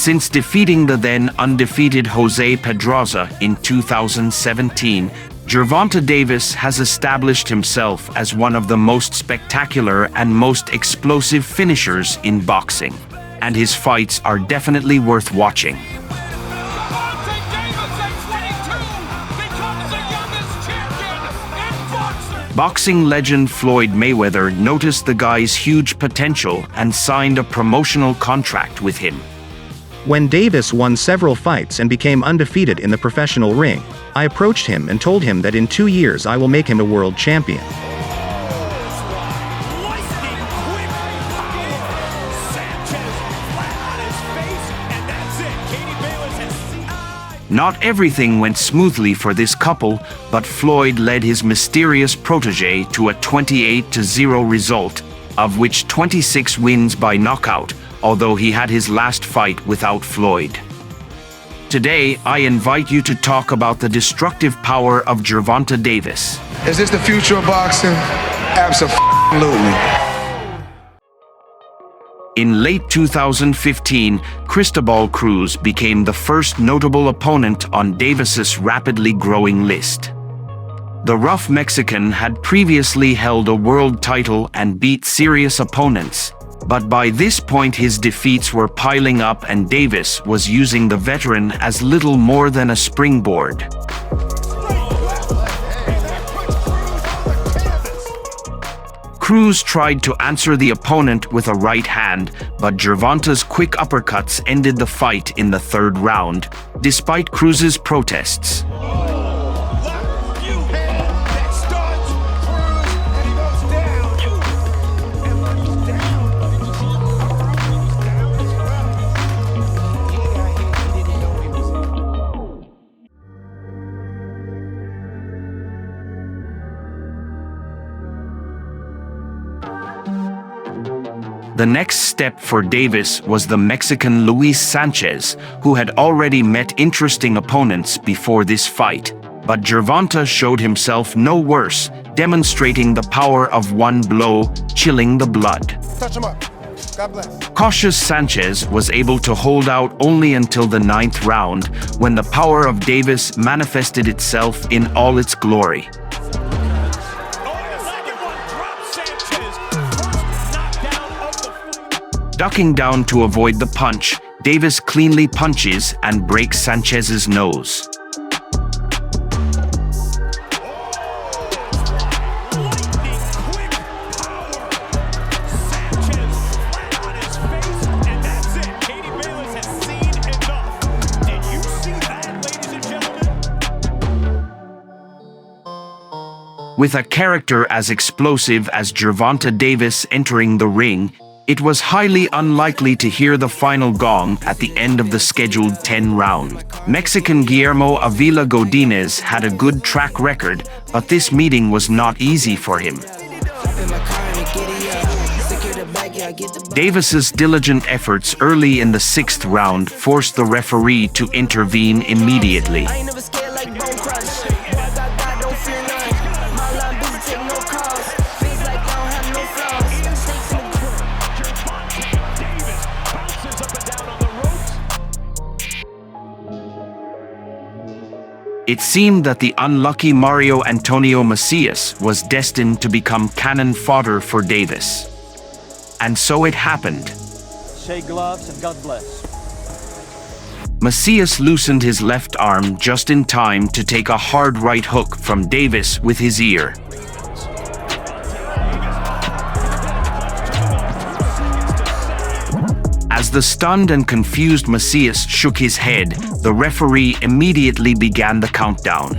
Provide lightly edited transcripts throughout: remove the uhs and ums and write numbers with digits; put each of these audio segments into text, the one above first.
Since defeating the then undefeated Jose Pedraza in 2017, Gervonta Davis has established himself as one of the most spectacular and most explosive finishers in boxing, and his fights are definitely worth watching. Boxing legend Floyd Mayweather noticed the guy's huge potential and signed a promotional contract with him. When Davis won several fights and became undefeated in the professional ring, I approached him and told him that in 2 years I will make him a world champion. Not everything went smoothly for this couple, but Floyd led his mysterious protege to a 28-0 result, of which 26 wins by knockout, although he had his last fight without Floyd. Today, I invite you to talk about the destructive power of Gervonta Davis. Is this the future of boxing? Absolutely. In late 2015, Cruz became the first notable opponent on Davis's rapidly growing list. The rough Mexican had previously held a world title and beat serious opponents, but by this point his defeats were piling up and Davis was using the veteran as little more than a springboard. Cruz tried to answer the opponent with a right hand, but Gervonta's quick uppercuts ended the fight in the third round, despite Cruz's protests. The next step for Davis was the Mexican Luis Sanchez, who had already met interesting opponents before this fight. But Gervonta showed himself no worse, demonstrating the power of one blow, chilling the blood. Touch him up. God bless. Cautious Sanchez was able to hold out only until the 9th round, when the power of Davis manifested itself in all its glory. Ducking down to avoid the punch, Davis cleanly punches and breaks Sanchez's nose. With a character as explosive as Gervonta Davis entering the ring, it was highly unlikely to hear the final gong at the end of the scheduled 10 round. Mexican Guillermo Avila Godinez had a good track record, but this meeting was not easy for him. Davis's diligent efforts early in the 6th round forced the referee to intervene immediately. It seemed that the unlucky Mario Antonio Macias was destined to become cannon fodder for Davis. And so it happened. Shake gloves and God bless. Macias loosened his left arm just in time to take a hard right hook from Davis with his ear. As the stunned and confused Macias shook his head, the referee immediately began the countdown.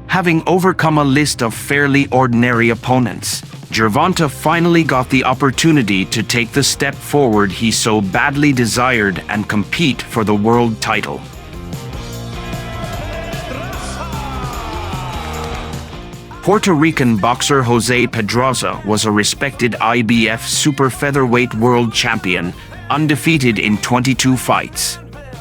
Having overcome a list of fairly ordinary opponents, Gervonta finally got the opportunity to take the step forward he so badly desired and compete for the world title. Puerto Rican boxer Jose Pedraza was a respected IBF super featherweight world champion, undefeated in 22 fights.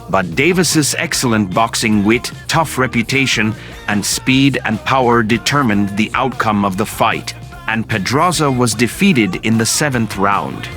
But Davis's excellent boxing wit, tough reputation, and speed and power determined the outcome of the fight, and Pedraza was defeated in the 7th round.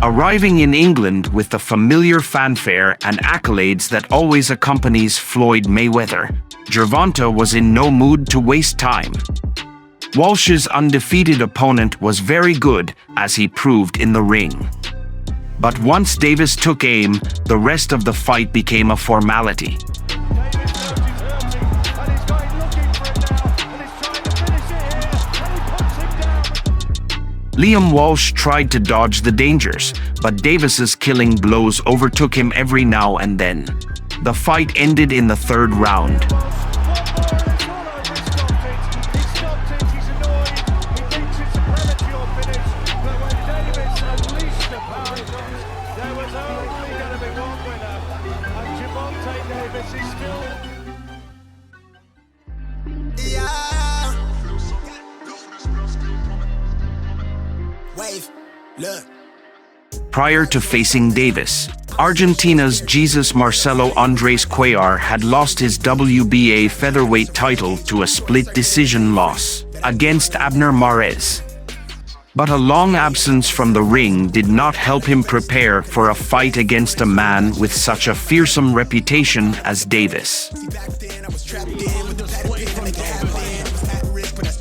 Arriving in England with the familiar fanfare and accolades that always accompanies Floyd Mayweather, Gervonta was in no mood to waste time. Walsh's undefeated opponent was very good, as he proved in the ring. But once Davis took aim, the rest of the fight became a formality. Liam Walsh tried to dodge the dangers, but Davis's killing blows overtook him every now and then. The fight ended in the 3rd round. Prior to facing Davis, Argentina's Jesus Marcelo Andres Cuellar had lost his WBA featherweight title to a split decision loss against Abner Mares. But a long absence from the ring did not help him prepare for a fight against a man with such a fearsome reputation as Davis.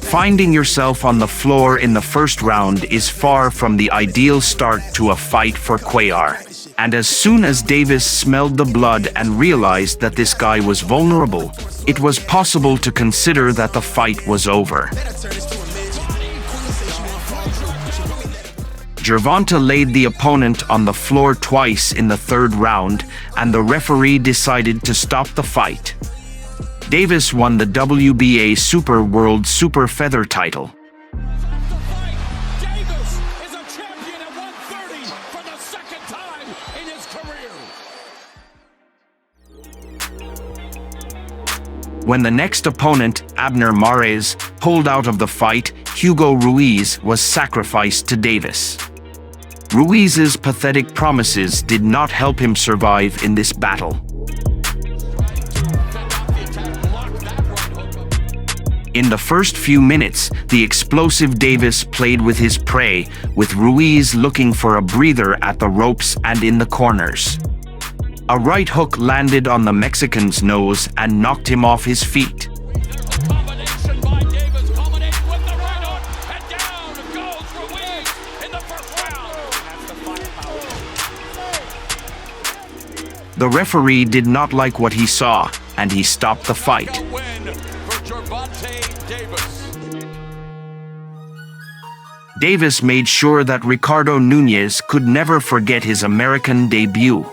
Finding yourself on the floor in the 1st round is far from the ideal start to a fight for Cuellar. And as soon as Davis smelled the blood and realized that this guy was vulnerable, it was possible to consider that the fight was over. Gervonta laid the opponent on the floor twice in the 3rd round, and the referee decided to stop the fight. Davis won the WBA Super World Super Feather title. Davis is a champion at 130 for the 2nd time in his career. When the next opponent, Abner Mares, pulled out of the fight, Hugo Ruiz was sacrificed to Davis. Ruiz's pathetic promises did not help him survive in this battle. In the first few minutes, the explosive Davis played with his prey, with Ruiz looking for a breather at the ropes and in the corners. A right hook landed on the Mexican's nose and knocked him off his feet. Combination by Davis, culminating with the right hook, and down goes Ruiz in the 1st round. The referee did not like what he saw, and he stopped the fight. Davis made sure that Ricardo Núñez could never forget his American debut.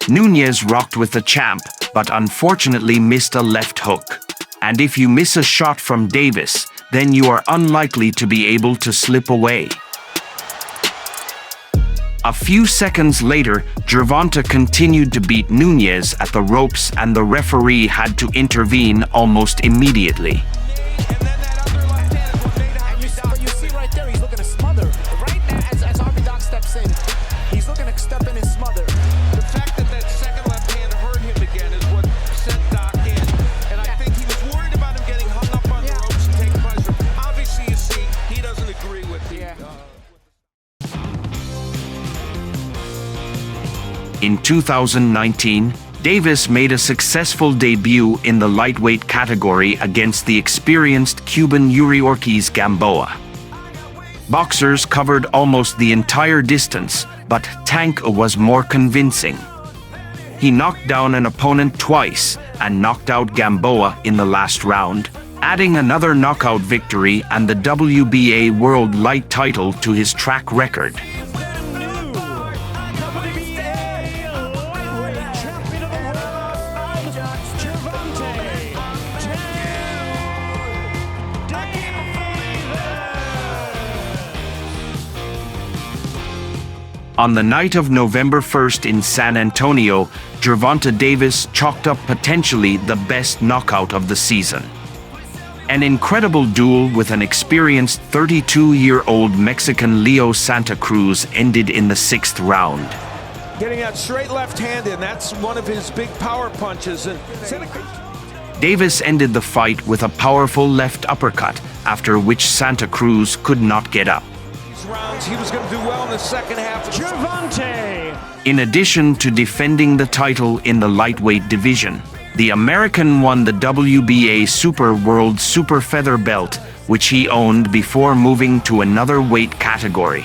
Núñez rocked with the champ, but unfortunately missed a left hook. And if you miss a shot from Davis, then you are unlikely to be able to slip away. A few seconds later, Gervonta continued to beat Núñez at the ropes, and the referee had to intervene almost immediately. You see right there, he's looking to smother. Right as Harvey Doc steps in, he's looking to step in and smother. The fact that that second left hand hurt him again is what sent Doc in. And I think he was worried about him getting hung up on the ropes and taking pressure. Obviously, you see, he doesn't agree with the... In 2019, Davis made a successful debut in the lightweight category against the experienced Cuban Yuri Ortiz Gamboa. Boxers covered almost the entire distance, but Tank was more convincing. He knocked down an opponent twice and knocked out Gamboa in the last round, adding another knockout victory and the WBA World Light title to his track record. On the night of November 1st in San Antonio, Gervonta Davis chalked up potentially the best knockout of the season. An incredible duel with an experienced 32-year-old Mexican Leo Santa Cruz ended in the 6th round. Getting that straight left-handed, and that's one of his big power punches. And Davis ended the fight with a powerful left uppercut, after which Santa Cruz could not get up. these rounds, he was going to do well in the second half. Gervonta! In addition to defending the title in the lightweight division, the American won the WBA Super World Super Feather belt, which he owned before moving to another weight category.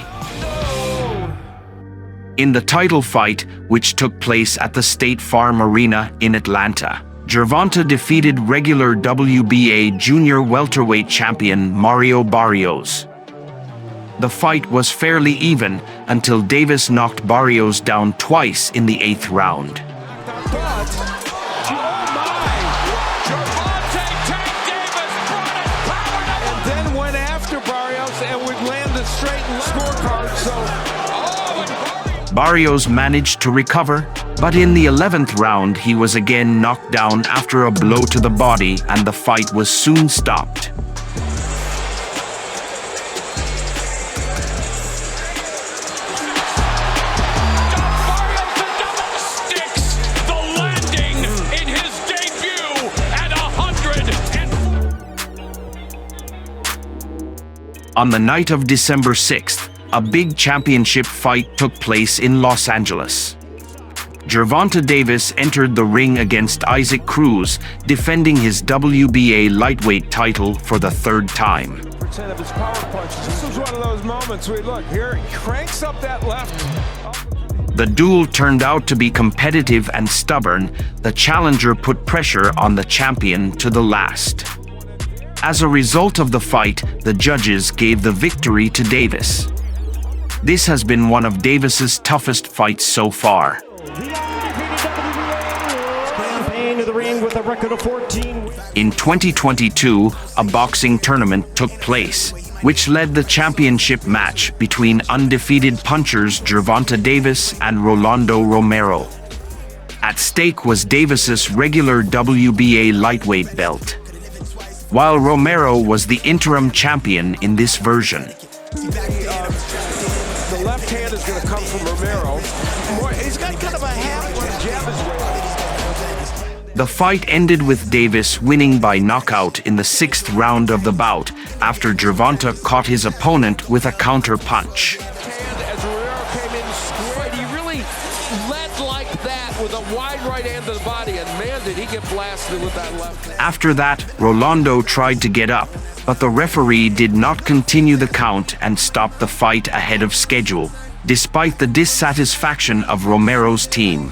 In the title fight, which took place at the State Farm Arena in Atlanta, Gervonta defeated regular WBA junior welterweight champion Mario Barrios. The fight was fairly even until Davis knocked Barrios down twice in the 8th round. Then went after Barrios and would land a straight scorecard. Barrios managed to recover, but in the 11th round he was again knocked down after a blow to the body, and the fight was soon stopped. On the night of December 6th, a big championship fight took place in Los Angeles. Gervonta Davis entered the ring against Isaac Cruz, defending his WBA lightweight title for the 3rd time. Of his power punches. This was one of those moments where, look, here he cranks up that left. The duel turned out to be competitive and stubborn. The challenger put pressure on the champion to the last. As a result of the fight, the judges gave the victory to Davis. This has been one of Davis's toughest fights so far. In 2022, a boxing tournament took place, which led the championship match between undefeated punchers Gervonta Davis and Rolando Romero. At stake was Davis's regular WBA lightweight belt, while Romero was the interim champion in this version. The left hand is going to come from Romero. He's got kind of a half-one jab as well. The fight ended with Davis winning by knockout in the 6th round of the bout after Gervonta caught his opponent with a counter punch. As Romero came in squared, he really led like that with a wide right hand to the body, and man, did he get blasted with that left hand. After that, Rolando tried to get up, but the referee did not continue the count and stopped the fight ahead of schedule, despite the dissatisfaction of Romero's team.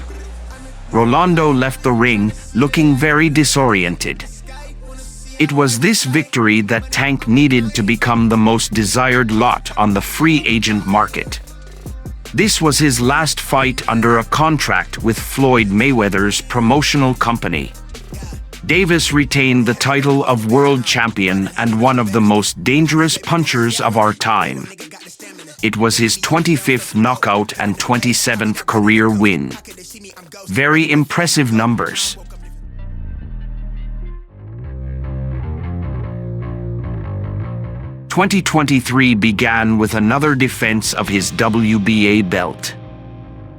Rolando left the ring looking very disoriented. It was this victory that Tank needed to become the most desired lot on the free agent market. This was his last fight under a contract with Floyd Mayweather's promotional company. Davis retained the title of world champion and one of the most dangerous punchers of our time. It was his 25th knockout and 27th career win. Very impressive numbers. "2023 began with another defense of his WBA belt.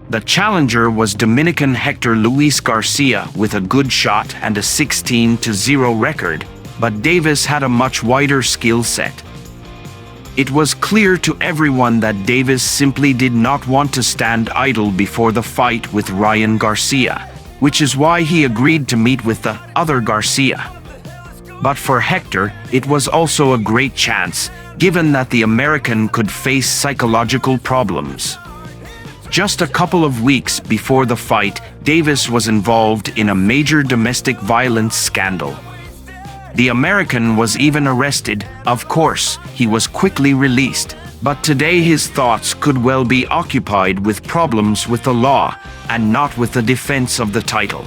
The challenger was Dominican Hector Garcia with a good shot and a 16-0 record, but Davis had a much wider skill set. It was clear to everyone that Davis simply did not want to stand idle before the fight with Ryan Garcia, which is why he agreed to meet with the other Garcia. But for Hector, it was also a great chance, given that the American could face psychological problems. Just a couple of weeks before the fight, Davis was involved in a major domestic violence scandal. The American was even arrested. Of course, he was quickly released, but today his thoughts could well be occupied with problems with the law and not with the defense of the title.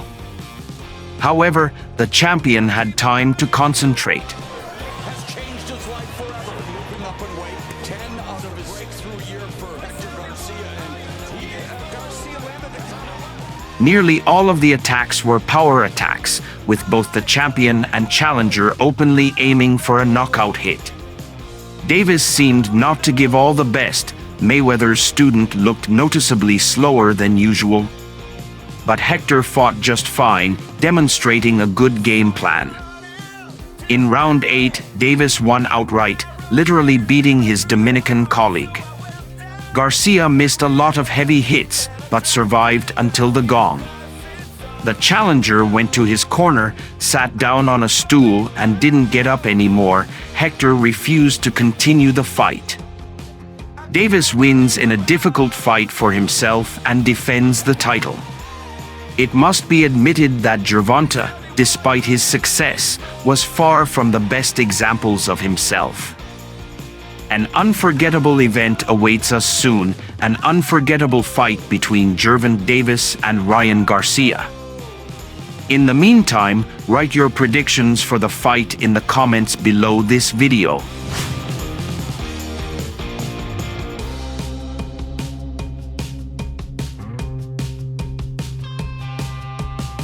However, the champion had time to concentrate. Has changed his life forever. Moving up in weight, 10 out of his breakthrough year for Hector Garcia. And Nearly all of the attacks were power attacks, with both the champion and challenger openly aiming for a knockout hit. Davis seemed not to give all the best. Mayweather's student looked noticeably slower than usual. But Hector fought just fine, demonstrating a good game plan. In round 8, Davis won outright, literally beating his Dominican colleague. Garcia missed a lot of heavy hits, but survived until the gong. The challenger went to his corner, sat down on a stool, and didn't get up anymore. Hector refused to continue the fight. Davis wins in a difficult fight for himself and defends the title. It must be admitted that Gervonta, despite his success, was far from the best examples of himself. An unforgettable event awaits us soon, an unforgettable fight between Gervonta Davis and Ryan Garcia. In the meantime, write your predictions for the fight in the comments below this video.